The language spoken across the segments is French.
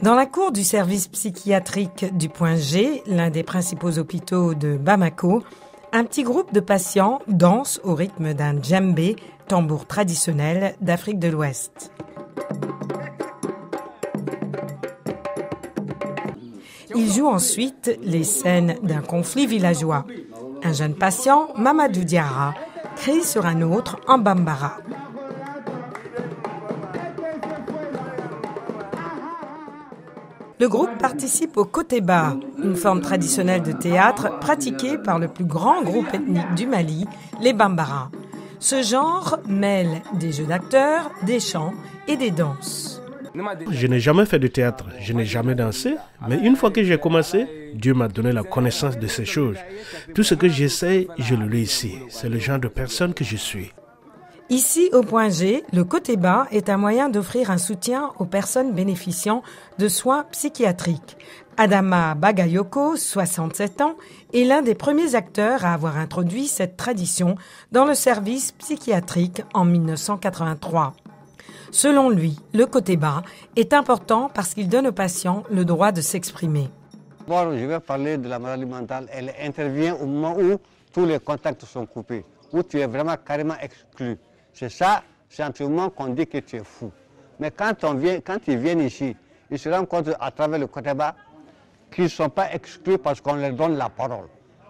Dans la cour du service psychiatrique du Point G, l'un des principaux hôpitaux de Bamako, un petit groupe de patients danse au rythme d'un djembé, tambour traditionnel d'Afrique de l'Ouest. Ils jouent ensuite les scènes d'un conflit villageois. Un jeune patient, Mamadou Diarra, crie sur un autre en bambara. Le groupe participe au Koteba, une forme traditionnelle de théâtre pratiquée par le plus grand groupe ethnique du Mali, les Bambara. Ce genre mêle des jeux d'acteurs, des chants et des danses. Je n'ai jamais fait de théâtre, je n'ai jamais dansé, mais une fois que j'ai commencé, Dieu m'a donné la connaissance de ces choses. Tout ce que j'essaie, je le réussis. C'est le genre de personne que je suis. Ici, au Point G, le Koteba est un moyen d'offrir un soutien aux personnes bénéficiant de soins psychiatriques. Adama Bagayoko, 67 ans, est l'un des premiers acteurs à avoir introduit cette tradition dans le service psychiatrique en 1983. Selon lui, le Koteba est important parce qu'il donne aux patients le droit de s'exprimer. Bon, je vais parler de la maladie mentale. Elle intervient au moment où tous les contacts sont coupés, où tu es vraiment carrément exclu. C'est ça, c'est un moment qu'on dit que tu es fou. Mais quand ils viennent ici, ils se rendent compte à travers le Koteba qu'ils ne sont pas exclus parce qu'on leur donne la parole.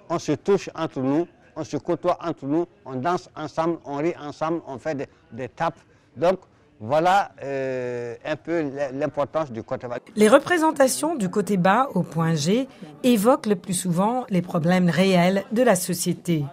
On se touche entre nous, on se côtoie entre nous, on danse ensemble, on rit ensemble, on fait des tapes. Donc, voilà un peu l'importance du Koteba. Les représentations du Koteba au Point G évoquent le plus souvent les problèmes réels de la société.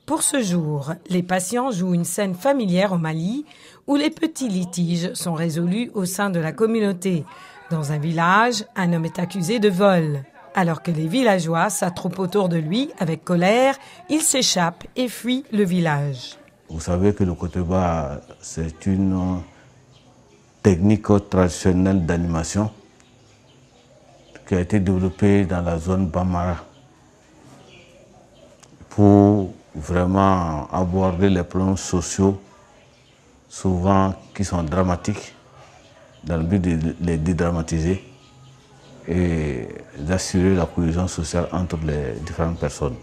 Pour ce jour, les patients jouent une scène familière au Mali où les petits litiges sont résolus au sein de la communauté. Dans un village, un homme est accusé de vol. Alors que les villageois s'attroupent autour de lui avec colère, il s'échappe et fuit le village. Vous savez que le Koteba, c'est une technique traditionnelle d'animation qui a été développée dans la zone Bambara pour vraiment aborder les problèmes sociaux, souvent qui sont dramatiques, dans le but de les dédramatiser et d'assurer la cohésion sociale entre les différentes personnes.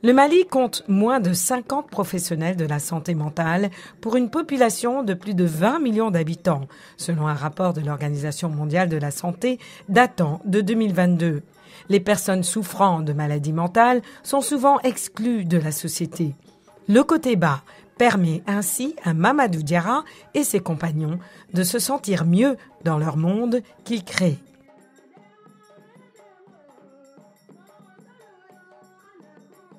Le Mali compte moins de 50 professionnels de la santé mentale pour une population de plus de 20 millions d'habitants, selon un rapport de l'Organisation mondiale de la santé datant de 2022. Les personnes souffrant de maladies mentales sont souvent exclues de la société. Le Koteba permet ainsi à Mamadou Diarra et ses compagnons de se sentir mieux dans leur monde qu'ils créent.